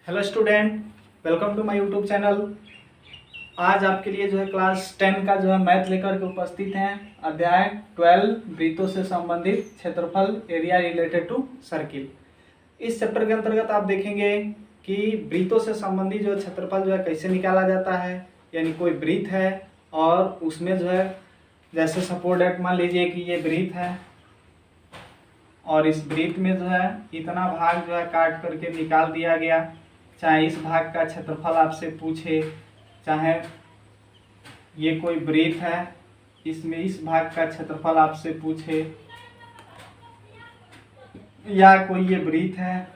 Hello student, welcome to my YouTube channel. आज आपके लिए जो है क्लास 10 का जो है मैथ लेकर के उपस्थित हैं। अध्याय 12 वृत्तों से संबंधित क्षेत्रफल एरिया रिलेटेड टू सर्किल। इस चैप्टर के अंतर्गत आप देखेंगे कि वृत्तों से संबंधित जो क्षेत्रफल जो है कैसे निकाला जाता है। यानी कोई वृत्त है और उसमें जो है जैसे सपोज दैट मान लीजिए कि ये वृत्त है और इस वृत्त में जो है इतना भाग जो है काट करके निकाल दिया गया। चाहे इस भाग का क्षेत्रफल आपसे पूछे, चाहे ये कोई वृत्त है इसमें इस भाग का क्षेत्रफल आपसे पूछे, या कोई ये वृत्त है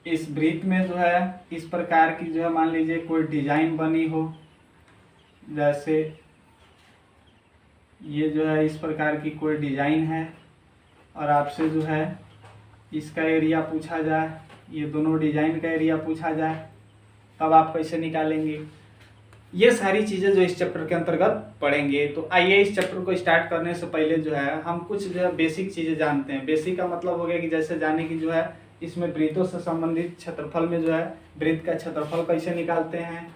इस वृत्त में जो है इस प्रकार की जो है मान लीजिए कोई डिजाइन बनी हो। जैसे ये जो है इस प्रकार की कोई डिजाइन है और आपसे जो है इसका एरिया पूछा जाए, ये दोनों डिजाइन का एरिया पूछा जाए, तब आप कैसे निकालेंगे। ये सारी चीज़ें जो इस चैप्टर के अंतर्गत पढ़ेंगे। तो आइए इस चैप्टर को स्टार्ट करने से पहले जो है हम कुछ जो है बेसिक चीज़ें जानते हैं। बेसिक का मतलब हो गया कि जैसे जाने की जो है इसमें वृत्तों से संबंधित क्षेत्रफल में जो है वृत्त का क्षेत्रफल कैसे निकालते हैं।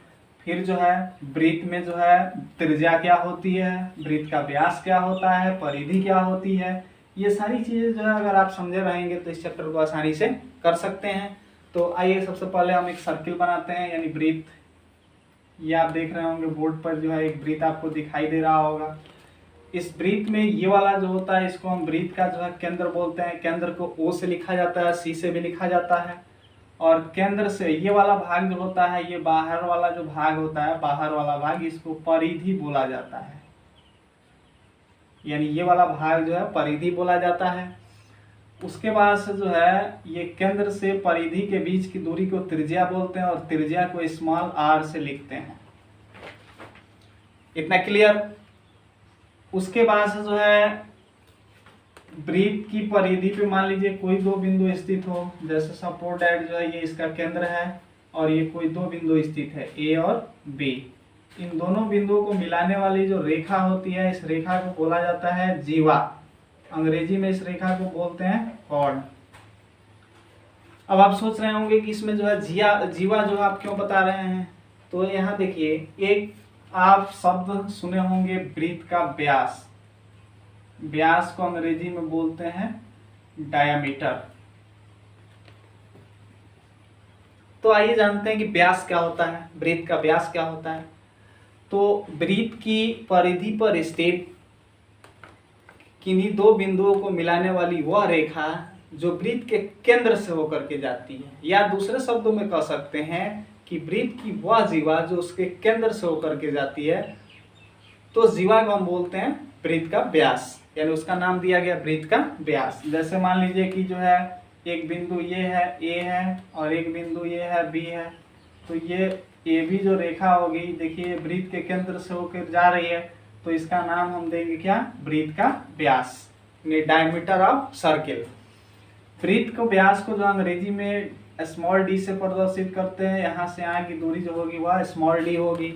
फिर जो है वृत्त में जो है त्रिज्या क्या होती है, वृत्त का व्यास क्या होता है, परिधि क्या होती है। ये सारी चीज़ें जो है अगर आप समझे रहेंगे तो इस चैप्टर को आसानी से कर सकते हैं। तो आइए सबसे पहले हम एक सर्किल बनाते हैं, यानी वृत्त। ये आप देख रहे होंगे बोर्ड पर जो है एक वृत्त आपको दिखाई दे रहा होगा। इस वृत्त में ये वाला जो होता है इसको हम वृत्त का जो है केंद्र बोलते हैं। केंद्र को ओ से लिखा जाता है, सी से भी लिखा जाता है। और केंद्र से ये वाला भाग जो होता है, ये बाहर वाला जो भाग होता है, बाहर वाला भाग, इसको परिधि बोला जाता है। यानी ये वाला भाग जो है परिधि बोला जाता है। उसके बाद से जो है ये केंद्र से परिधि के बीच की दूरी को त्रिज्या बोलते हैं और त्रिज्या को स्मॉल आर से लिखते हैं। इतना क्लियर। उसके बाद से जो है वृत्त की परिधि पे मान लीजिए कोई दो बिंदु स्थित हो। जैसे सपोज दैट जो है ये इसका केंद्र है और ये कोई दो बिंदु स्थित है, ए और बी। इन दोनों बिंदुओं को मिलाने वाली जो रेखा होती है, इस रेखा को बोला जाता है जीवा। अंग्रेजी में इस रेखा को बोलते हैं कॉर्ड। अब आप सोच रहे होंगे कि इसमें जो है जीवा जो आप क्यों बता रहे हैं। तो यहाँ देखिए, एक आप शब्द सुने होंगे वृत्त का व्यास। व्यास को अंग्रेजी में बोलते हैं डायामीटर। तो आइए जानते हैं कि व्यास क्या होता है, वृत्त का व्यास क्या होता है। तो वृत्त की परिधि पर स्थित किन्हीं दो बिंदुओं को मिलाने वाली वह रेखा जो वृत्त के केंद्र से होकर के जाती है, या दूसरे शब्दों में कह सकते हैं कि वृत्त की वह जीवा जो उसके केंद्र से होकर के जाती है, तो जीवा को हम बोलते हैं वृत्त का व्यास। यानी उसका नाम दिया गया वृत्त का व्यास। जैसे मान लीजिए कि जो है एक बिंदु ये है, ए है, और एक बिंदु ये है, बी है। तो ये ए बी जो रेखा होगी, देखिए वृत्त के केंद्र से होकर जा रही है, तो इसका नाम हम देंगे क्या, वृत्त का व्यास, डायमीटर ऑफ सर्किल। वृत्त को व्यास को जो अंग्रेजी में स्मॉल डी से प्रदर्शित करते हैं। यहाँ से यहाँ की दूरी जो होगी वह स्मॉल डी होगी।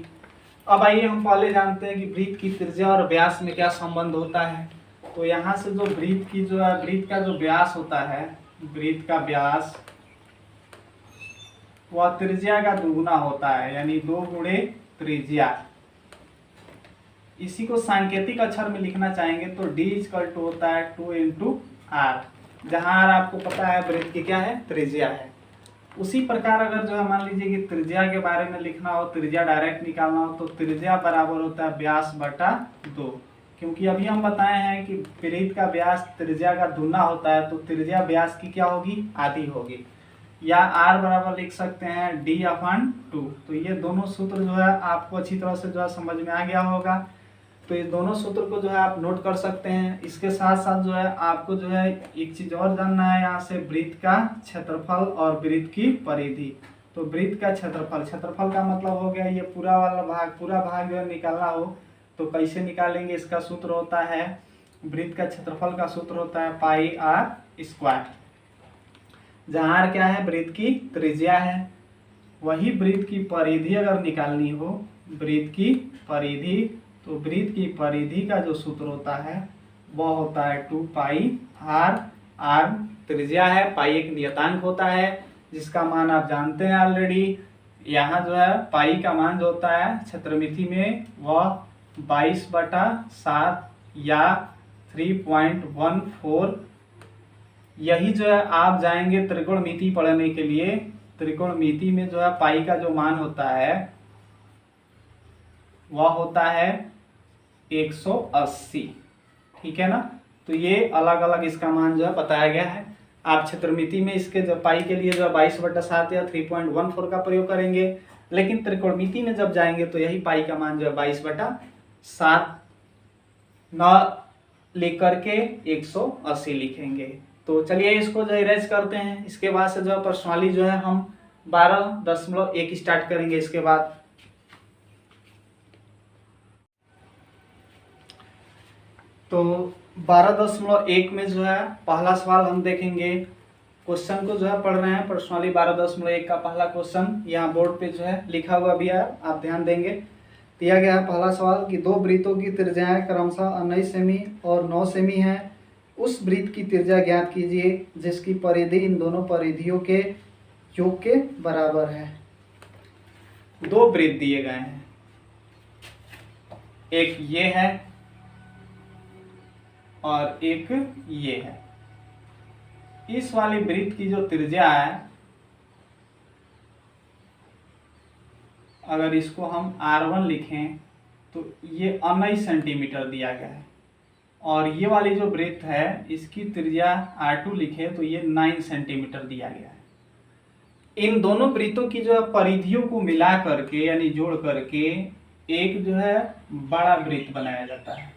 अब आइए हम पहले जानते हैं कि वृत्त की त्रिज्या और व्यास में क्या संबंध होता है। तो यहाँ से जो वृत्त की जो है वृत्त का जो व्यास होता है, वृत्त का व्यास वह त्रिज्या का दुगुना होता है, यानी 2 गुणे त्रिज्या। इसी को सांकेतिक अक्षर में लिखना चाहेंगे तो d = होता है 2 × r, जहां r आपको पता है वृत्त की क्या है, त्रिज्या है। उसी प्रकार अगर जो है मान लीजिए कि त्रिज्या के बारे में लिखना हो, त्रिज्या डायरेक्ट निकालना हो, तो त्रिज्या बराबर होता है व्यास बटा 2। क्योंकि अभी हम बताए हैं कि वृत्त का व्यास त्रिज्या का दुगना होता है, तो त्रिज्या व्यास की क्या होगी, आधी होगी। या r बराबर लिख सकते हैं d/2। तो ये दोनों सूत्र जो है आपको अच्छी तरह से जो है समझ में आ गया होगा। तो ये दोनों सूत्र को जो है आप नोट कर सकते हैं। इसके साथ साथ जो है आपको जो है एक चीज और जानना है, यहाँ से वृत्त का क्षेत्रफल और वृत्त की परिधि। तो वृत्त का क्षेत्रफल, क्षेत्रफल का मतलब हो गया ये पूरा वाला भाग, पूरा भाग जो है निकालना हो तो कैसे निकालेंगे। इसका सूत्र होता है, वृत्त का क्षेत्रफल का सूत्र होता है πr², जहाँ r क्या है, वृत्त की त्रिज्या है। वही वृत्त की परिधि अगर निकालनी हो, वृत्त की परिधि, तो वृत्त की परिधि का जो सूत्र होता है वह होता है 2πr। r त्रिज्या है, पाई एक नियतांक होता है, जिसका मान आप जानते हैं ऑलरेडी। यहाँ जो है पाई का मान जो होता है क्षेत्रमिति में वह 22/7 या 3.14। यही जो है आप जाएंगे त्रिकोणमिति पढ़ने के लिए, त्रिकोणमिति में जो है पाई का जो मान होता है वह होता है 180। ठीक है ना। तो ये अलग अलग इसका मान जो है बताया गया है। आप क्षेत्रमिति में इसके जो पाई के लिए जो है 22/7 या 3.14 का प्रयोग करेंगे, लेकिन त्रिकोणमिति में जब जाएंगे तो यही पाई का मान जो है 22/7 न लिख करके 180 लिखेंगे। तो चलिए इसको जो इरेज करते हैं। इसके बाद से जो है प्रश्नावली जो है हम 12.1 स्टार्ट करेंगे। इसके बाद तो 12.1 में जो है पहला सवाल हम देखेंगे। क्वेश्चन को जो है पढ़ रहे हैं, प्रश्नावली 12.1 का पहला क्वेश्चन यहाँ बोर्ड पे जो है लिखा हुआ भी है, आप ध्यान देंगे। दिया गया है पहला सवाल कि दो वृत्तों की त्रिज्याएं क्रमशः 19 सेमी और 9 सेमी हैं। उस वृत्त की त्रिज्या ज्ञात कीजिए जिसकी परिधि इन दोनों परिधियों के योग के बराबर है। दो वृत्त दिए गए हैं, एक ये है और एक ये है। इस वाली वृत्त की जो त्रिज्या है, अगर इसको हम R1 लिखें तो ये 19 सेंटीमीटर दिया गया है, और ये वाली जो वृत्त है इसकी त्रिज्या R2 लिखे तो ये 9 सेंटीमीटर दिया गया है। इन दोनों वृत्तों की जो है परिधियों को मिला करके यानी जोड़ करके एक जो है बड़ा वृत्त बनाया जाता है,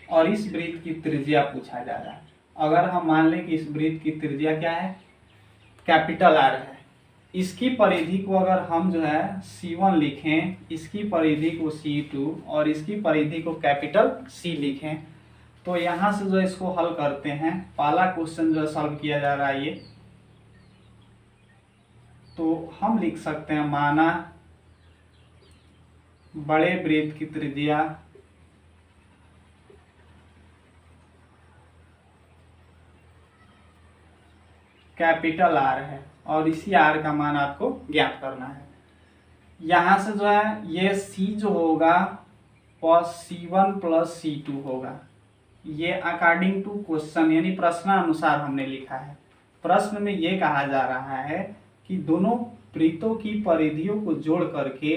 और इस वृत्त की त्रिज्या पूछा जा रहा है। अगर हम मान लें कि इस वृत्त की त्रिज्या क्या है, कैपिटल R है, इसकी परिधि को अगर हम जो है C1 लिखें, इसकी परिधि को C2 और इसकी परिधि को कैपिटल C लिखें, तो यहाँ से जो इसको हल करते हैं, पहला क्वेश्चन जो है सॉल्व किया जा रहा है ये, तो हम लिख सकते हैं माना बड़े वृत्त की त्रिज्या कैपिटल R है और इसी R का मान आपको ज्ञात करना है। यहाँ से जो है ये C जो होगा वह C1 प्लस C2 होगा। ये अकॉर्डिंग टू क्वेश्चन यानी प्रश्नानुसार हमने लिखा है। प्रश्न में ये कहा जा रहा है कि दोनों वृत्तों की परिधियों को जोड़ करके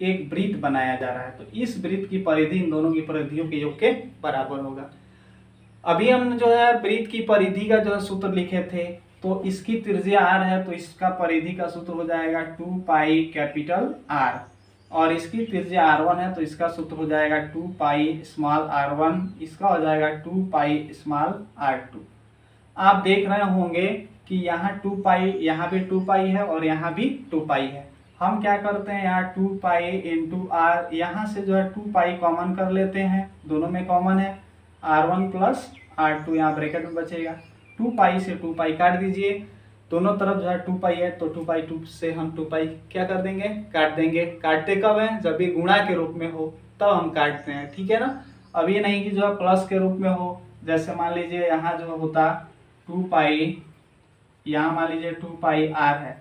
एक वृत्त बनाया जा रहा है, तो इस वृत्त की परिधि इन दोनों की परिधियों के योग के बराबर होगा। अभी हम जो है वृत्त की परिधि का जो है सूत्र लिखे थे, तो इसकी त्रिज्या R है तो इसका परिधि का सूत्र हो जाएगा 2 पाई कैपिटल R, और इसकी त्रिज्या R1 है तो इसका सूत्र हो जाएगा 2 पाई स्मॉल R1, इसका हो जाएगा 2 पाई स्मॉल R2। आप देख रहे होंगे कि यहाँ 2 पाई, यहाँ भी 2 पाई है और यहाँ भी 2 पाई है। हम क्या करते हैं, यहाँ 2 पाई इंटू R, यहाँ से जो है 2 पाई कॉमन कर लेते हैं, दोनों में कॉमन है, R1 प्लस R2 यहाँ ब्रैकेट में बचेगा। 2 पाई से 2 पाई काट दीजिए, दोनों तरफ जो है 2 पाई है तो 2 पाई 2 से हम 2 पाई क्या कर देंगे, काट देंगे। काटते कब है, जब ये गुणा के रूप में हो तब हम काटते हैं, ठीक है ना। अब ये नहीं कि जो है प्लस के रूप में हो, जैसे मान लीजिए यहाँ जो होता 2 पाई, यहाँ मान लीजिए 2 पाई R है,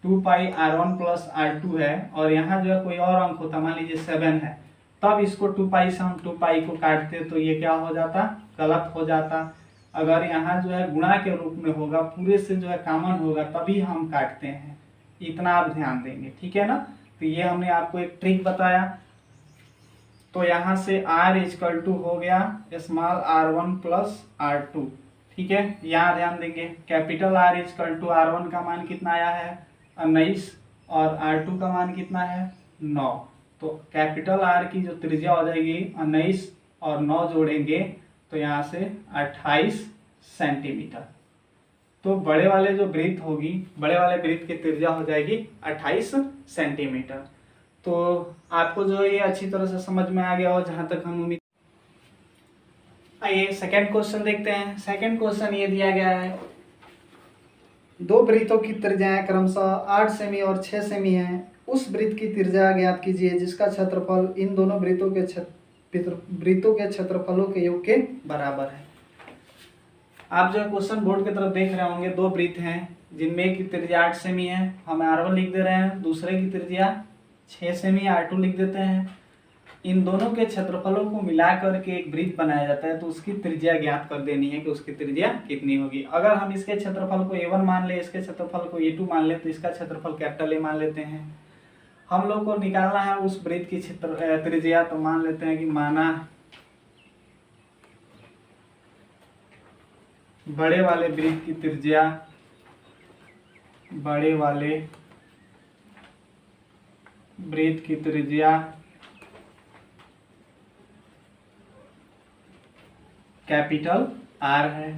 2 पाई R1 प्लस R2 है, और यहाँ जो है कोई और अंक होता, मान लीजिए 7 है, तब इसको 2 पाई से हम 2 पाई को काटते तो ये क्या हो जाता, गलत हो जाता। अगर यहाँ जो है गुणा के रूप में होगा, पूरे से जो है कॉमन होगा, तभी हम काटते हैं, इतना आप ध्यान देंगे, ठीक है ना। तो ये हमने आपको एक ट्रिक बताया। तो यहाँ से R इक्वल टू हो गया स्मॉल R1 प्लस R2, ठीक है। यहाँ ध्यान देंगे capital R equal to R1 का मान कितना आया है 19 और R2 का मान कितना है 9। तो कैपिटल R की जो त्रिज्या हो जाएगी 19 और 9 जोड़ेंगे तो यहाँ से 28 सेंटीमीटर। तो बड़े वाले जो वृत्त होगी, बड़े वाले वृत्त की त्रिज्या हो जाएगी 28 सेंटीमीटर। तो आपको जो ये अच्छी तरह से समझ में आ गया हो, जहाँ तक हम उम्मीद। आइए सेकंड क्वेश्चन देखते हैं। सेकंड क्वेश्चन ये दिया गया है, दो वृत्तों की त्रिज्याएं क्रमशः 8 सेमी और 6 सेमी हैं। उस वृत्त की त्रिज्या ज्ञात कीजिए जिसका क्षेत्रफल इन दोनों वृत्तों के क्षेत्रफलों के योग के बराबर है। आप जो है क्वेश्चन बोर्ड की तरफ देख रहे होंगे, दो वृत्त हैं जिनमें एक की त्रिज्या 8 सेमी है, हम R1 लिख दे रहे हैं, दूसरे की त्रिज्या 6 सेमी R2 लिख देते हैं। इन दोनों के क्षेत्रफलों को मिला करके एक वृत्त बनाया जाता है, तो उसकी त्रिज्या ज्ञात कर देनी है कि उसकी त्रिज्या कितनी होगी। अगर हम इसके क्षेत्रफल को A1 मान ले, इसके क्षेत्रफल को A2 मान ले, तो इसका क्षेत्रफल कैपिटल A मान लेते हैं। हम लोग को निकालना है उस वृत्त की त्रिज्या, तो मान लेते हैं कि माना बड़े वाले वृत्त की त्रिज्या, बड़े वाले वृत्त की त्रिज्या कैपिटल R है।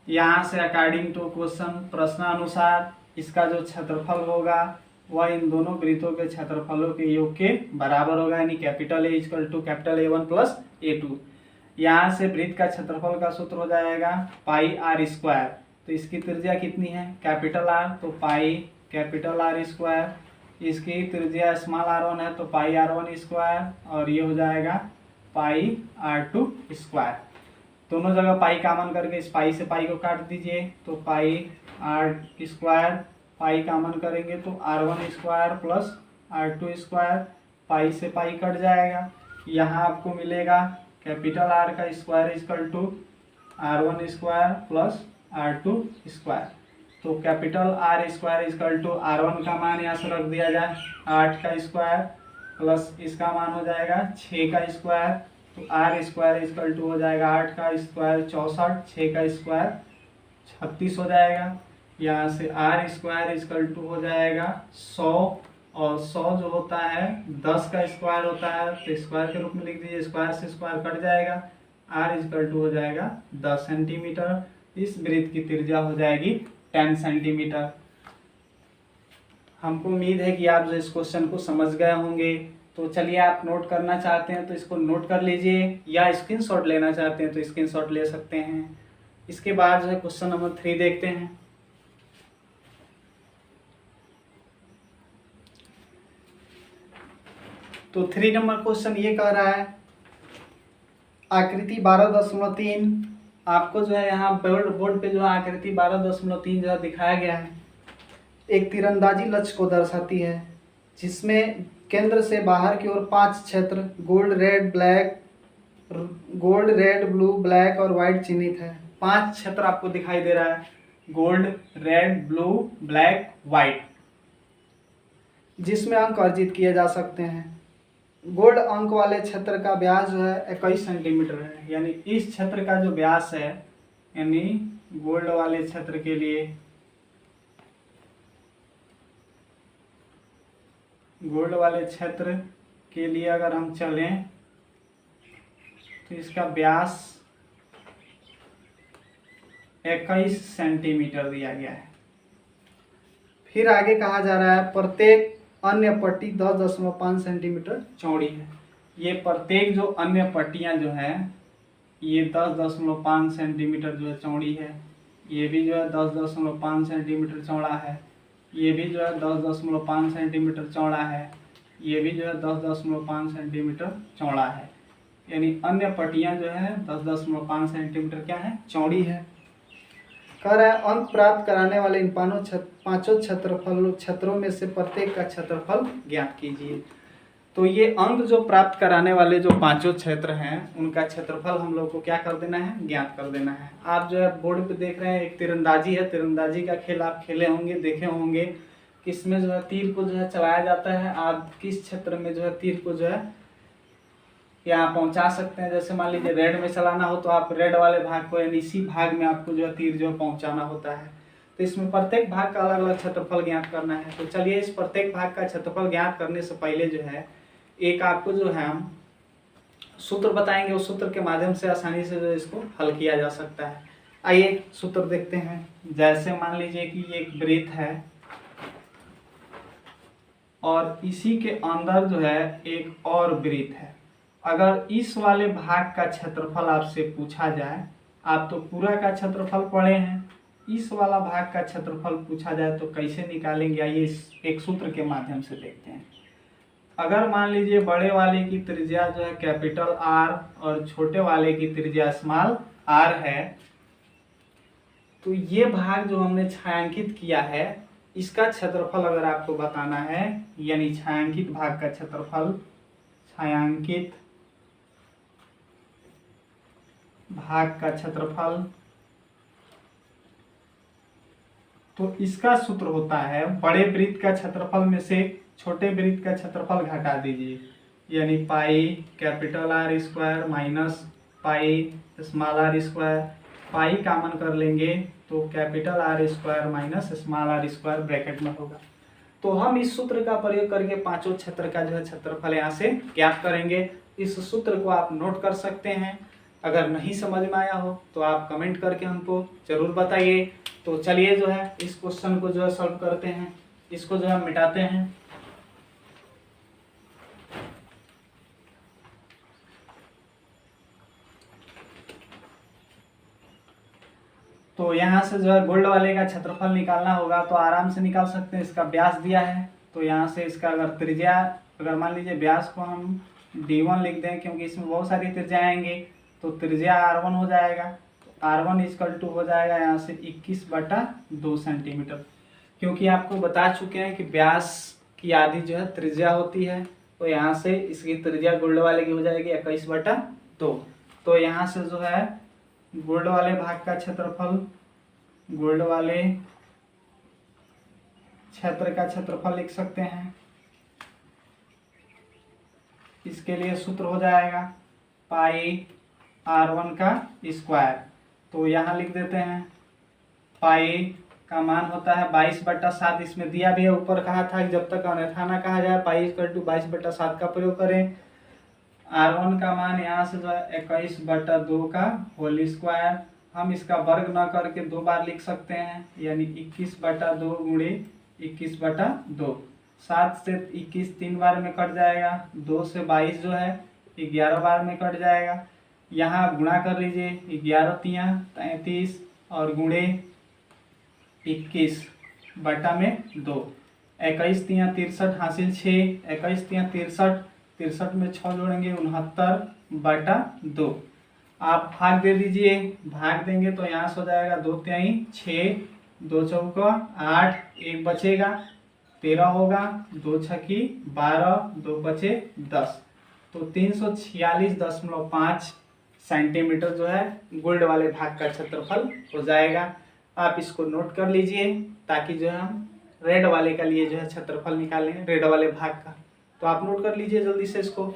यहाँ से अकॉर्डिंग टू क्वेश्चन प्रश्नानुसार इसका जो क्षेत्रफल होगा वह इन दोनों वृत्तों के क्षेत्रफलों के योग के बराबर होगा, यानी capital A equal to capital A1 plus A2। यहाँ से वृत्त का क्षेत्रफल का सूत्र हो जाएगा पाई R स्क्वायर। तो इसकी त्रिज्या कितनी है कैपिटल R, तो पाई कैपिटल R स्क्वायर। इसकी त्रिज्या स्मॉल r1 है, तो पाई R1 स्क्वायर, और ये हो जाएगा पाई R2 स्क्वायर। दोनों जगह पाई कॉमन करके इस पाई से पाई को काट दीजिए, तो पाई R स्क्वायर, पाई कॉमन करेंगे तो R1 square plus R2 square, पाई से पाई कट जाएगा। यहाँ आपको मिलेगा कैपिटल R का square equal to R1 square plus R2 square. तो capital R square equal to R1 का मान यहाँ से रख दिया जाए 8 का स्क्वायर प्लस इसका मान हो जाएगा 6 का स्क्वायर, तो R स्क्वायर इक्वल टू हो जाएगा 8 का स्क्वायर 64, 6 का स्क्वायर 36 हो जाएगा। यहाँ से R स्क्वायर इक्वल टू हो जाएगा 100, और 100 जो होता है 10 का स्क्वायर होता है, तो स्क्वायर के रूप में लिख दीजिए, स्क्वायर से स्क्वायर कट जाएगा, R इक्वल टू हो जाएगा 10 सेंटीमीटर। इस वृत्त की त्रिज्या हो जाएगी 10 सेंटीमीटर। हमको उम्मीद है कि आप जो इस क्वेश्चन को समझ गए होंगे। तो चलिए, आप नोट करना चाहते हैं तो इसको नोट कर लीजिए, या स्क्रीनशॉट लेना चाहते हैं तो स्क्रीनशॉट ले सकते हैं। इसके बाद जो है क्वेश्चन नंबर 3 देखते हैं। तो 3 नंबर क्वेश्चन ये कह रहा है, आकृति 12.3 आपको जो है यहाँ बोर्ड पे जो आकृति 12.3 जो है दिखाया गया है, एक तीरंदाजी लक्ष्य को दर्शाती है, जिसमें केंद्र से बाहर की ओर 5 क्षेत्र गोल्ड रेड ब्लू ब्लैक और व्हाइट चिन्हित है। 5 क्षेत्र आपको दिखाई दे रहा है, gold red blue black white, जिसमें अंक अर्जित किए जा सकते हैं। गोल्ड अंक वाले क्षेत्र का व्यास जो है 21 सेंटीमीटर है, यानी इस क्षेत्र का जो व्यास है, यानी गोल्ड वाले क्षेत्र के लिए, गोल्ड वाले क्षेत्र के लिए अगर हम चलें तो इसका व्यास 21 सेंटीमीटर दिया गया है। फिर आगे कहा जा रहा है, प्रत्येक अन्य पट्टी 10.5 सेंटीमीटर चौड़ी है। ये प्रत्येक जो अन्य पट्टियां जो है ये 10.5 सेंटीमीटर जो है चौड़ी है। ये भी जो है 10.5 सेंटीमीटर चौड़ा है। ये भी जो है 10.5 सेंटीमीटर चौड़ा है। ये भी जो है 10.5 सेंटीमीटर चौड़ा है। यानी अन्य पट्टियां जो है 10.5 सेंटीमीटर क्या है, चौड़ी है। कह रहा है अंक प्राप्त कराने वाले इन पांचों क्षेत्रों में से प्रत्येक का क्षेत्रफल ज्ञात कीजिए। तो ये अंक जो प्राप्त कराने वाले जो 5 क्षेत्र हैं उनका क्षेत्रफल हम लोग को क्या कर देना है, ज्ञात कर देना है। आप जो है बोर्ड पे देख रहे हैं, एक तीरंदाजी है। तीरंदाजी का खेल आप खेले होंगे, देखे होंगे, किसमें जो है तीर को जो है चलाया जाता है। आप किस क्षेत्र में जो है तीर को जो है यहाँ पहुंचा सकते हैं। जैसे मान लीजिए रेड में चलाना हो तो आप रेड वाले भाग को, यानी इसी भाग में आपको जो है तीर जो है पहुंचाना होता है। तो इसमें प्रत्येक भाग का अलग अलग क्षेत्रफल ज्ञात करना है। तो चलिए, इस प्रत्येक भाग का क्षेत्रफल ज्ञात करने से पहले जो है एक आपको जो है हम सूत्र बताएंगे, उस सूत्र के माध्यम से आसानी से जो इसको हल किया जा सकता है। आइए सूत्र देखते हैं। जैसे मान लीजिए कि ये एक वृत्त है और इसी के अंदर जो है एक और वृत्त है। अगर इस वाले भाग का क्षेत्रफल आपसे पूछा जाए, आप तो पूरा का क्षेत्रफल पढ़े हैं, इस वाला भाग का क्षेत्रफल पूछा जाए तो कैसे निकालेंगे, आइए इस एक सूत्र के माध्यम से देखते हैं। अगर मान लीजिए बड़े वाले की त्रिज्या जो है कैपिटल R और छोटे वाले की त्रिज्या स्मॉल r है, तो ये भाग जो हमने छायांकित किया है इसका क्षेत्रफल अगर आपको बताना है, यानी छायांकित भाग का क्षेत्रफल, छायांकित भाग का क्षेत्रफल, तो इसका सूत्र होता है बड़े वृत्त का क्षेत्रफल में से छोटे वृत्त का क्षेत्रफल घटा दीजिए, यानी pi capital R square minus pi small R square. Pi common कर लेंगे तो capital R square minus small R square bracket में होगा। तो हम इस सूत्र का प्रयोग करके पांचों क्षेत्र का जो है क्षेत्रफल यहाँ से ज्ञात करेंगे। इस सूत्र को आप नोट कर सकते हैं। अगर नहीं समझ में आया हो तो आप कमेंट करके हमको जरूर बताइए। तो चलिए जो है इस क्वेश्चन को जो है सॉल्व करते हैं, इसको जो है मिटाते हैं। तो यहाँ से जो है गोल्ड वाले का क्षेत्रफल निकालना होगा, तो आराम से निकाल सकते हैं। इसका व्यास दिया है तो यहाँ से इसका अगर त्रिज्या, अगर मान लीजिए व्यास को हम d1 लिख दें, क्योंकि इसमें बहुत सारी त्रिज्या आएंगे, तो त्रिज्या r1 हो जाएगा। तो r1 इक्वल टू हो जाएगा यहाँ से 21/2 सेंटीमीटर, क्योंकि आपको बता चुके हैं कि व्यास की आधी जो है त्रिज्या होती है। तो यहाँ से इसकी त्रिज्या गोल्ड वाले की हो जाएगी 21/2। तो यहाँ से जो है गोल्ड वाले भाग का क्षेत्रफल, गोल्ड वाले क्षेत्र का क्षेत्रफल लिख सकते हैं। इसके लिए सूत्र हो जाएगा पाई r1 का स्क्वायर। तो यहाँ लिख देते हैं पाई का मान होता है 22/7। इसमें दिया भी है, ऊपर कहा था कि जब तक अन्यथा ना कहा जाए पाई इक्वल टू 22/7 का प्रयोग करें। r1 का मान यहाँ से जो है 21/2 का होल स्क्वायर। हम इसका वर्ग न करके दो बार लिख सकते हैं, यानी 21/2 गुणे 21/2। 7 से 21 3 बार में कट जाएगा, 2 से 22 जो है 11 बार में कट जाएगा। यहाँ गुणा कर लीजिए, 11 तियाँ 33 और गुणे 21/2। 21 तियाँ 63 हासिल 6, 21 तियाँ 63, 63 में 6 जोड़ेंगे 69/2। आप भाग दे दीजिए, भाग देंगे तो यहाँ से हो जाएगा 2 तिहाई 6, 2 चौका 8, 1 बचेगा 13 होगा, 2 छक्की 12, 2 बचे 10। तो 346.5 सेंटीमीटर जो है गोल्ड वाले भाग का क्षेत्रफल हो जाएगा। आप इसको नोट कर लीजिए ताकि जो है हम रेड वाले का लिए जो है क्षेत्रफल निकालें, रेड वाले भाग का। तो आप नोट कर लीजिए जल्दी से इसको।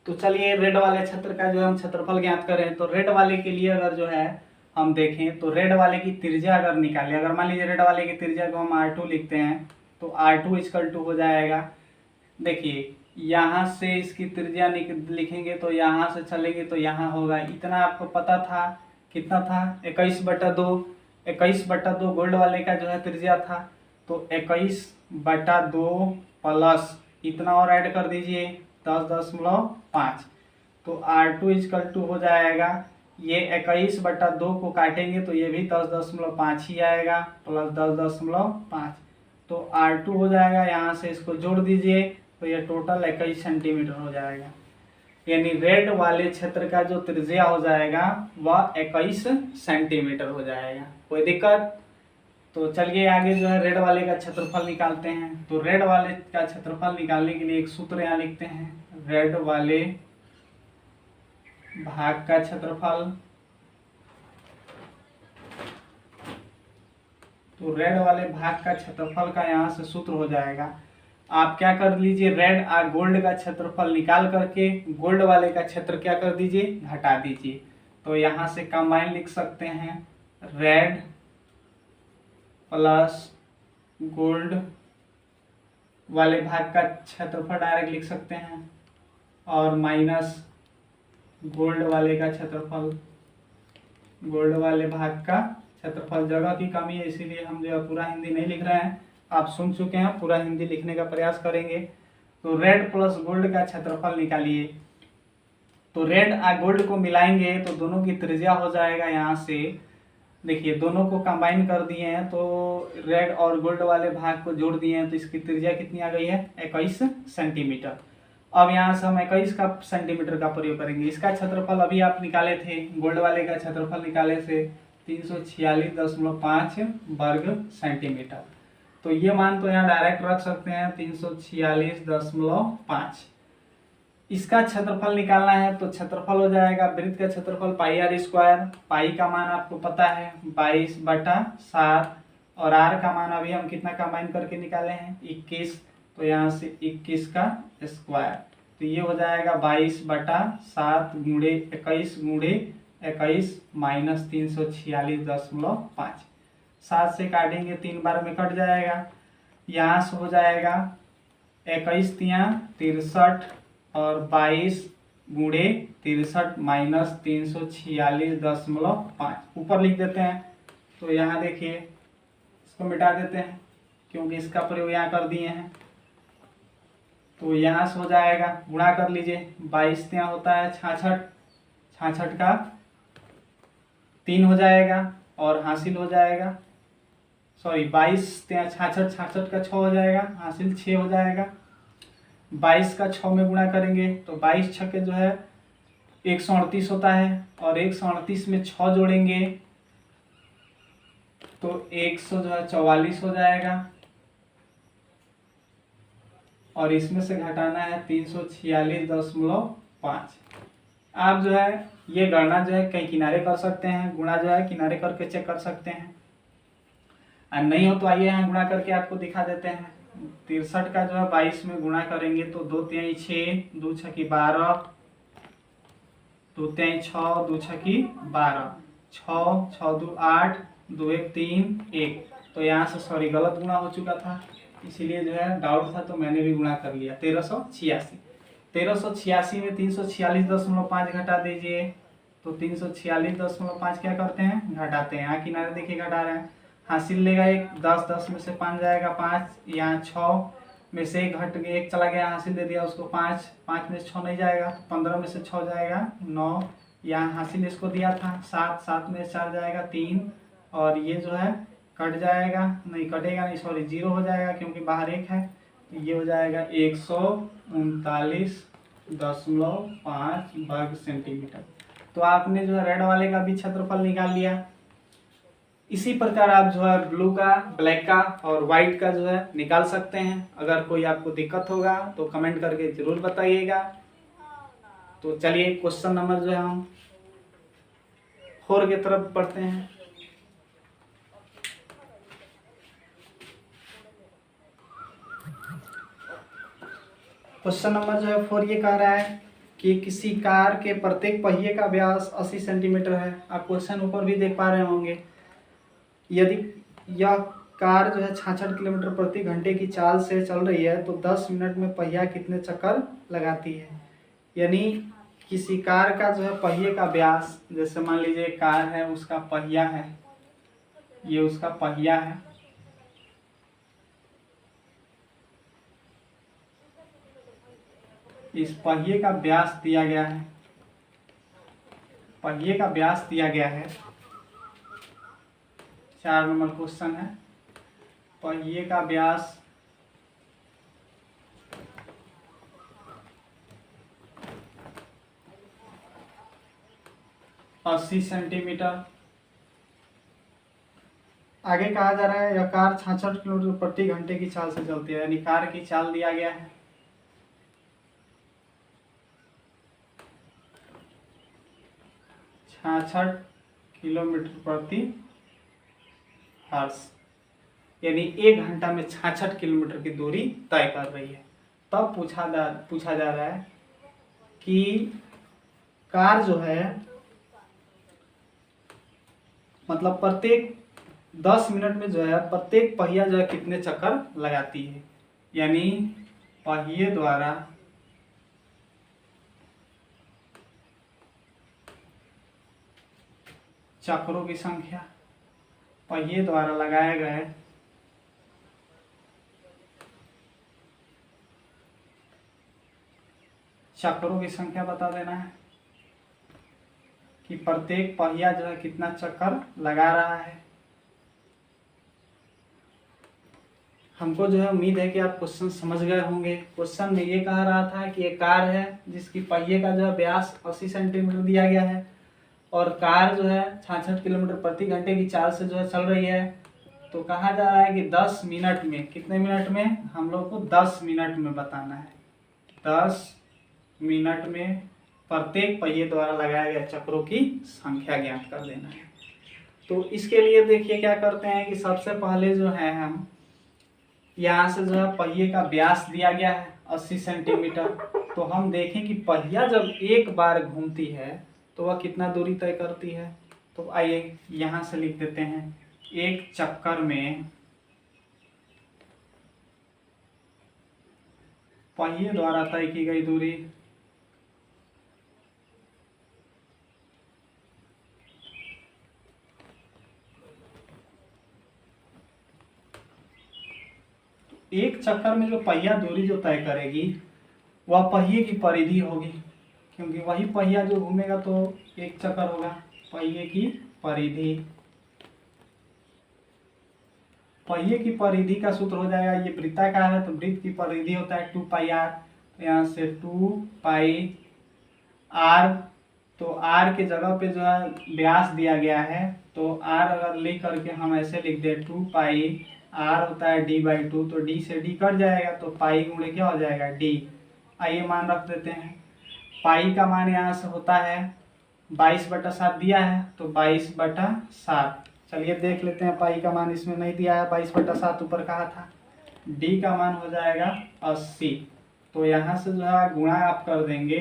तो चलिए रेड वाले क्षेत्र का जो हम क्षेत्रफल ज्ञात करें, तो रेड वाले के लिए अगर जो है हम देखें तो रेड वाले की त्रिज्या अगर निकालें, अगर मान लीजिए रेड वाले की त्रिज्या को हम r2 लिखते हैं, तो r2 इक्वल टू हो जाएगा, देखिए यहाँ से इसकी त्रिज्या लिखेंगे तो यहाँ से चलेंगे तो यहाँ होगा, इतना आपको पता था, कितना था 21/2। 21/2 गोल्ड वाले का जो है त्रिज्या था, तो 21/2 प्लस इतना और ऐड कर दीजिए 10.5। तो r2 इक्वल टू हो जाएगा, ये 21/2 को काटेंगे तो ये भी 10.5 ही आएगा प्लस 10.5। तो r2 हो जाएगा, यहाँ से इसको जोड़ दीजिए तो ये टोटल 21 सेंटीमीटर हो जाएगा। यानी रेड वाले क्षेत्र का जो त्रिज्या हो जाएगा वह 21 सेंटीमीटर हो जाएगा। कोई दिक्कत? तो चलिए आगे जो है रेड वाले का क्षेत्रफल निकालते हैं। तो रेड वाले का क्षेत्रफल निकालने के लिए एक सूत्र यहाँ लिखते हैं, रेड वाले भाग का क्षेत्रफल। तो रेड वाले भाग का क्षेत्रफल का यहाँ से सूत्र हो जाएगा, आप क्या कर लीजिए रेड और गोल्ड का क्षेत्रफल निकाल करके गोल्ड वाले का क्षेत्र क्या कर दीजिए, घटा दीजिए। तो यहाँ से कंबाइन लिख सकते हैं, रेड प्लस गोल्ड वाले भाग का क्षेत्रफल डायरेक्ट लिख सकते हैं, और माइनस गोल्ड वाले का क्षेत्रफल, गोल्ड वाले भाग का क्षेत्रफल। जगह की कमी है इसीलिए हम जो है पूरा हिंदी नहीं लिख रहे हैं, आप सुन चुके हैं, पूरा हिंदी लिखने का प्रयास करेंगे। तो रेड प्लस गोल्ड का क्षेत्रफल निकालिए। तो रेड और गोल्ड को मिलाएंगे तो दोनों की त्रिज्या हो जाएगा, यहाँ से देखिए दोनों को कंबाइन कर दिए हैं, तो रेड और गोल्ड वाले भाग को जोड़ दिए हैं तो इसकी त्रिज्या कितनी आ गई है, 21 सेंटीमीटर। अब यहाँ से हम 21 का सेंटीमीटर का प्रयोग करेंगे। इसका क्षेत्रफल अभी आप निकाले थे, गोल्ड वाले का क्षेत्रफल निकाले थे 346.5 वर्ग सेंटीमीटर। तो ये मान तो यहाँ डायरेक्ट रख सकते हैं 346.5। इसका क्षेत्रफल निकालना है तो क्षेत्रफल हो जाएगा वृत्त का क्षेत्रफल पाई आर स्क्वायर। पाई का मान आपको पता है 22/7 और आर का मान अभी हम कितना कंबाइन करके निकाले हैं 21, तो यहाँ से 21 का स्क्वायर। तो ये हो जाएगा 22/7 गुणे 21 गुणे 21 माइनस 346.5। 7 से काटेंगे 3 बार में कट जाएगा। यहाँ से हो जाएगा 21 तिया 63 और 22 गुणे 63 माइनस 346.5 ऊपर लिख देते हैं। तो यहाँ देखिए इसको मिटा देते हैं क्योंकि इसका प्रयोग यहाँ कर दिए हैं। तो यहाँ से हो जाएगा, गुणा कर लीजिए, 22 तिया होता है 66, 66 का 3 हो जाएगा और हासिल हो जाएगा, सॉरी 22 तिया 66, 66 का 6 हो जाएगा, हासिल 6 हो जाएगा। 22 का 6 में गुणा करेंगे तो 22 छक्के जो है 138 होता है और 138 में 6 जोड़ेंगे तो 144 हो जाएगा और इसमें से घटाना है 346.5। आप जो है ये गणना जो है कहीं किनारे कर सकते हैं, गुणा जो है किनारे करके चेक कर सकते हैं, और नहीं हो तो आइए यहाँ गुणा करके आपको दिखा देते हैं। 63 का जो है 22 में गुणा करेंगे तो 2 तिहाई 6, 2 छकी 12, 2 तिहाई 6, 2 छकी 12, 6, 6 2 8, 2 1 3 1। तो यहाँ से सॉरी गलत गुणा हो चुका था, इसीलिए जो है डाउट था तो मैंने भी गुणा कर लिया। 1386, 1386 में 346.5 घटा दीजिए तो 346.5 क्या करते हैं घटाते हैं, यहाँ किनारे देखिए घटा रहे हैं, हासिल लेगा 1, 10, 10 में से 5 जाएगा 5, यहाँ 6 में से 1 घट गया, 1 चला गया, हासिल दे दिया उसको 5, 5 में से 6 नहीं जाएगा, 15 में से 6 जाएगा 9, यहाँ हासिल इसको दिया था 7, 7 में से 4 जाएगा 3 और ये जो है कट जाएगा, नहीं कटेगा नहीं, सॉरी 0 हो जाएगा क्योंकि बाहर 1 है, तो ये हो जाएगा 139.5 वर्ग सेंटीमीटर। तो आपने जो है रेड वाले का भी क्षेत्रफल निकाल लिया। इसी प्रकार आप जो है ब्लू का, ब्लैक का और व्हाइट का जो है निकाल सकते हैं। अगर कोई आपको दिक्कत होगा तो कमेंट करके जरूर बताइएगा। तो चलिए क्वेश्चन नंबर जो है हम 4 की तरफ बढ़ते हैं। क्वेश्चन नंबर जो है 4 ये कह रहा है कि किसी कार के प्रत्येक पहिए का व्यास 80 सेंटीमीटर है। आप क्वेश्चन ऊपर भी देख पा रहे होंगे। यदि यह कार जो है 66 किलोमीटर प्रति घंटे की चाल से चल रही है तो 10 मिनट में पहिया कितने चक्कर लगाती है। यानी किसी कार का जो है पहिए का व्यास, जैसे मान लीजिए कार है, उसका पहिया है, ये उसका पहिया है, इस पहिए का व्यास दिया गया है, पहिए का व्यास दिया गया है। 4 नंबर क्वेश्चन है, पहिए का व्यास 80 सेंटीमीटर। आगे कहा जा रहा है यह कार 66 किलोमीटर प्रति घंटे की चाल से चलती है, यानी कार की चाल दिया गया है। छाछठ किलोमीटर प्रति हर्ष, यानी 1 घंटा में 66 किलोमीटर की दूरी तय कर रही है। तब पूछा जा रहा है कि कार जो है मतलब प्रत्येक 10 मिनट में जो है प्रत्येक पहिया जो है कितने चक्कर लगाती है, यानी पहिए द्वारा चक्रों की संख्या, पहिए द्वारा लगाए गए चक्रों की संख्या बता देना है कि प्रत्येक पहिया जो है कितना चक्कर लगा रहा है। हमको जो है उम्मीद है कि आप क्वेश्चन समझ गए होंगे। क्वेश्चन में ये कह रहा था कि एक कार है जिसकी पहिए का जो है व्यास 80 सेंटीमीटर दिया गया है और कार जो है 66 किलोमीटर प्रति घंटे की चाल से जो है चल रही है। तो कहा जा रहा है कि 10 मिनट में, कितने मिनट में, हम लोग को 10 मिनट में बताना है। 10 मिनट में प्रत्येक पहिए द्वारा लगाए गए चक्रों की संख्या ज्ञात कर देना है। तो इसके लिए देखिए क्या करते हैं कि सबसे पहले जो है हम यहाँ से जो है पहिए का व्यास दिया गया है 80 सेंटीमीटर। तो हम देखें कि पहिया जब एक बार घूमती है तो वह कितना दूरी तय करती है। तो आइए यहाँ से लिख देते हैं, एक चक्कर में पहिए द्वारा तय की गई दूरी एक चक्कर में जो पहिया दूरी जो तय करेगी वह पहिए की परिधि होगी, क्योंकि वही पहिया जो घूमेगा तो एक चक्कर होगा। पहिए की परिधि, पहिए की परिधि का सूत्र हो जाएगा, ये वृत्ताकार है तो वृत्त की परिधि होता है 2 पाई आर। तो यहाँ से 2 पाई आर, तो आर के जगह पे जो है व्यास दिया गया है तो आर अगर लिख करके हम ऐसे लिख दे 2 पाई आर होता है d/2, तो d से d कट जाएगा तो पाई गुणे क्या हो जाएगा d। आइए मान रख देते हैं, पाई का मान यहाँ से होता है 22/7 दिया है तो 22/7। चलिए देख लेते हैं, पाई का मान इसमें नहीं दिया है, 22/7 ऊपर कहा था। d का मान हो जाएगा 80, तो यहाँ से जो है गुणा आप कर देंगे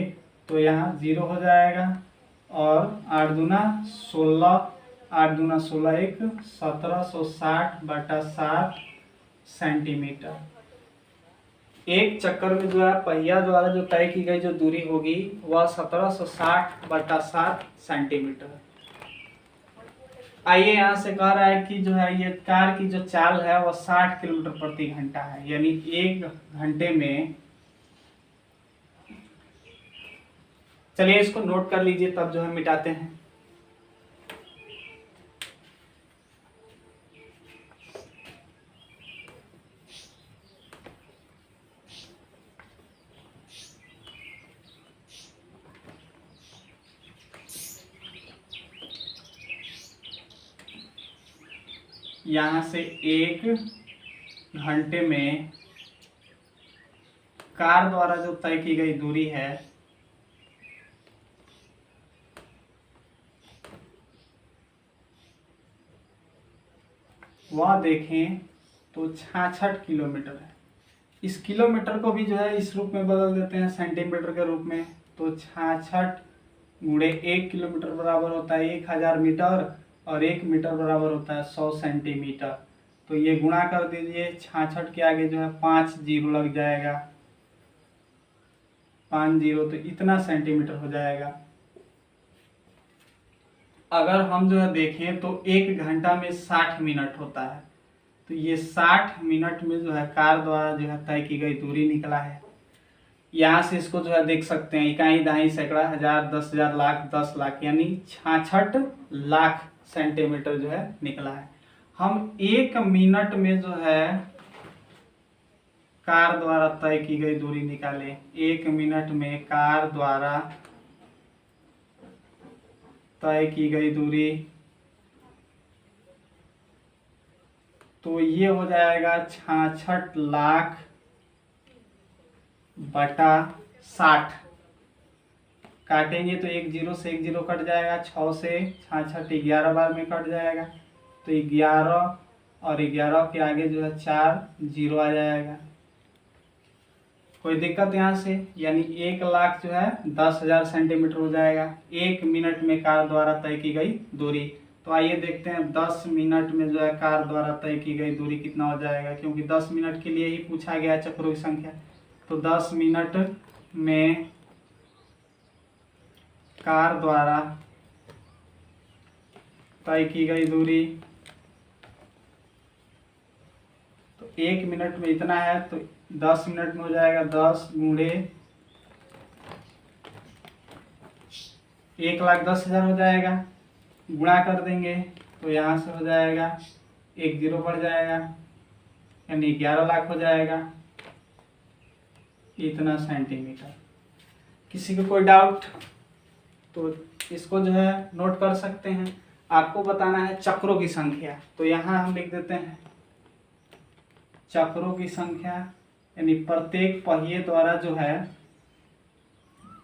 तो यहाँ 0 हो जाएगा और 8 दूना 16, 8 दूना 16 1 1760/7 सेंटीमीटर। एक चक्कर में जो है पहिया द्वारा जो तय की गई जो दूरी होगी वह 1760/7 सेंटीमीटर। आइए यहाँ से कह रहा है कि जो है ये कार की जो चाल है वह 60 किलोमीटर प्रति घंटा है, यानी एक घंटे में। चलिए इसको नोट कर लीजिए, तब जो है मिटाते हैं। यहाँ से एक घंटे में कार द्वारा जो तय की गई दूरी है वह देखें तो 66 किलोमीटर है। इस किलोमीटर को भी जो है इस रूप में बदल देते हैं सेंटीमीटर के रूप में। तो 66 गुणे 1 किलोमीटर बराबर होता है 1000 मीटर और 1 मीटर बराबर होता है 100 सेंटीमीटर। तो ये गुणा कर दीजिए, 66 के आगे जो है 5 जीरो लग जाएगा, 5 जीरो, तो इतना सेंटीमीटर हो जाएगा। अगर हम जो है देखें तो एक घंटा में 60 मिनट होता है, तो ये 60 मिनट में जो है कार द्वारा जो है तय की गई दूरी निकला है। यहाँ से इसको जो है देख सकते हैं, इकाई दहाई सैकड़ा हजार 10,000 लाख 10 लाख, यानी 66 लाख सेंटीमीटर जो है निकला है। हम एक मिनट में जो है कार द्वारा तय की गई दूरी निकालें। एक मिनट में कार द्वारा तय की गई दूरी, तो ये हो जाएगा 66 लाख बटा 60। काटेंगे तो एक जीरो से एक जीरो कट जाएगा, 6 से 66 11 बार में कट जाएगा, तो 11 और 11 के आगे जो है 4 जीरो आ जाएगा। कोई दिक्कत यहाँ से, यानी 1 लाख जो है 10,000 सेंटीमीटर हो जाएगा एक मिनट में कार द्वारा तय की गई दूरी। तो आइए देखते हैं 10 मिनट में जो है कार द्वारा तय की गई दूरी कितना हो जाएगा, क्योंकि 10 मिनट के लिए ही पूछा गया है चक्रों की संख्या। तो 10 मिनट में कार द्वारा तय की गई दूरी, तो 1 मिनट में इतना है, तो 10 मिनट में हो जाएगा 10 गुणे 1,10,000 हो जाएगा। गुणा कर देंगे तो यहाँ से हो जाएगा, एक जीरो बढ़ जाएगा, यानी 11 लाख हो जाएगा इतना सेंटीमीटर। किसी को कोई डाउट तो इसको जो है नोट कर सकते हैं। आपको बताना है चक्रों की संख्या, तो यहाँ हम लिख देते हैं चक्रों की संख्या, यानी प्रत्येक पहिए द्वारा जो है,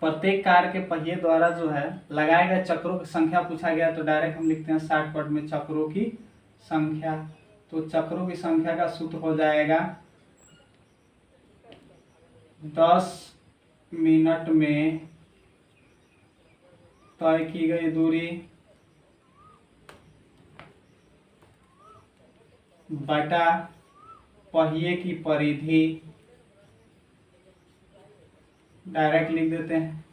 प्रत्येक कार के पहिए द्वारा जो है लगाए गए चक्रों की संख्या पूछा गया, तो डायरेक्ट हम लिखते हैं शॉर्टकट में चक्रों की संख्या। तो चक्रों की संख्या का सूत्र हो जाएगा 10 मिनट में तय की गई दूरी बटा पहिए की परिधि, डायरेक्ट लिख देते हैं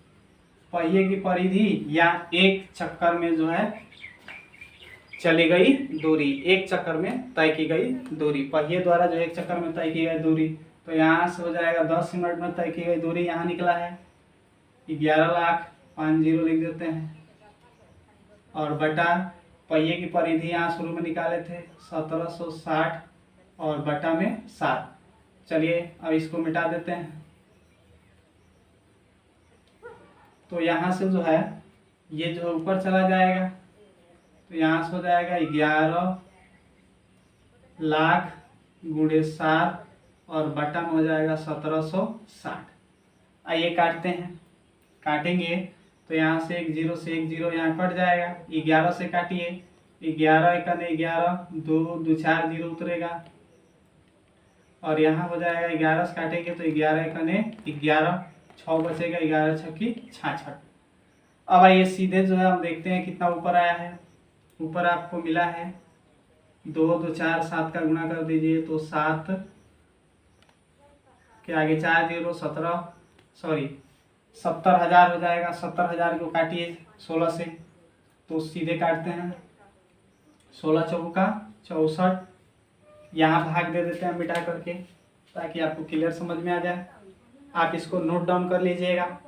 पहिए की परिधि या एक चक्कर में जो है चली गई दूरी, एक चक्कर में तय की गई दूरी, पहिए द्वारा जो एक चक्कर में तय की गई दूरी। तो यहाँ से हो जाएगा 10 मिनट में तय की गई दूरी, यहाँ निकला है 11,50,000 लिख देते हैं, और बटा पहिए की परिधि यहाँ शुरू में निकाले थे 1760 और बटा में 7। चलिए अब इसको मिटा देते हैं। तो यहाँ से जो है ये जो ऊपर चला जाएगा, तो यहाँ से हो जाएगा 11 लाख गुणे 7 और बटा में हो जाएगा 1760। आइए काटते हैं, काटेंगे तो यहाँ से एक जीरो से एक जीरो यहाँ कट जाएगा, 11 से काटिए, 11 एकने 11, 2 2 4 जीरो उतरेगा, और यहाँ हो जाएगा 11 से काटेंगे तो 11 एकने 11, 6 बचेगा, 11 छक्की 66। अब आइए सीधे जो है हम देखते हैं कितना ऊपर आया है। ऊपर आपको मिला है 2 2 4 7 का गुणा कर दीजिए तो 7 के आगे 4 जीरो 70,000 हो जाएगा। 70,000 को काटिए 16 से, तो सीधे काटते हैं 16 चौका 64, यहाँ भाग दे देते हैं मिटा करके ताकि आपको क्लियर समझ में आ जाए। आप इसको नोट डाउन कर लीजिएगा।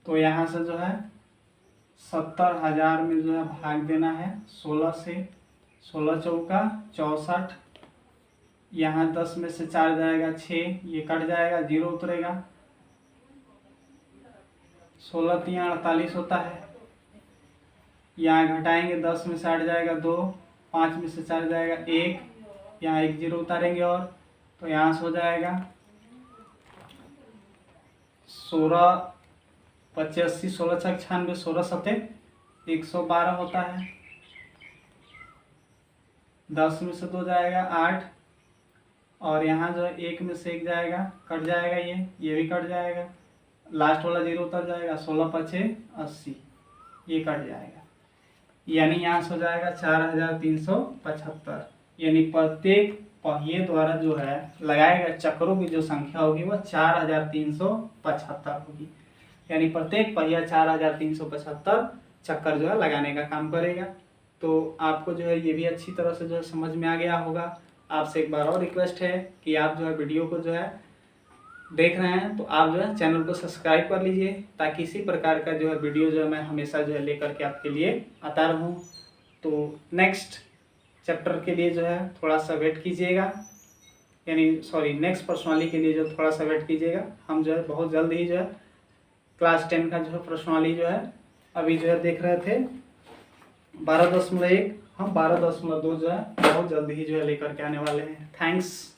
तो यहाँ से जो है 70,000 में जो है भाग देना है 16 से, 16 चौका 64, यहाँ 10 में से 4 जाएगा 6, ये कट जाएगा, जीरो उतरेगा, 16 3 48 होता है, यहाँ घटाएंगे 10 में से 8 जाएगा 2, 5 में से 4 जाएगा 1, यहाँ एक जीरो उतारेंगे और, तो यहाँ से हो जाएगा 16 85, 16 छक 96, 16 सत्ते 112 होता है, 10 में से 2 जाएगा 8, और यहाँ जो है 1 में से 1 जाएगा, कट जाएगा, ये भी कट जाएगा, लास्ट वाला जीरो उतर जाएगा, 16 पचे 80, ये कट जाएगा, यानी यहाँ से हो जाएगा 4,375। यानी प्रत्येक पहिए द्वारा जो है लगाए गए चक्रों की जो संख्या होगी वह 4,375 होगी। यानी प्रत्येक पहिया 4,375 चक्कर जो है लगाने का काम करेगा। तो आपको जो है ये भी अच्छी तरह से जो है समझ में आ गया होगा। आपसे एक बार और रिक्वेस्ट है कि आप जो है वीडियो को जो है देख रहे हैं तो आप जो है चैनल को सब्सक्राइब कर लीजिए, ताकि इसी प्रकार का जो है वीडियो जो है मैं हमेशा जो है लेकर के आपके लिए आता रहूं। तो नेक्स्ट चैप्टर के लिए जो है थोड़ा सा वेट कीजिएगा, यानी सॉरी नेक्स्ट प्रश्नावली के लिए जो थोड़ा सा वेट कीजिएगा। हम जो है बहुत जल्द ही जो है क्लास 10 का जो है प्रश्नावली जो है अभी जो है देख रहे थे 12.1, हम 12.2 जो है बहुत जल्दी ही जो है लेकर के आने वाले हैं। थैंक्स।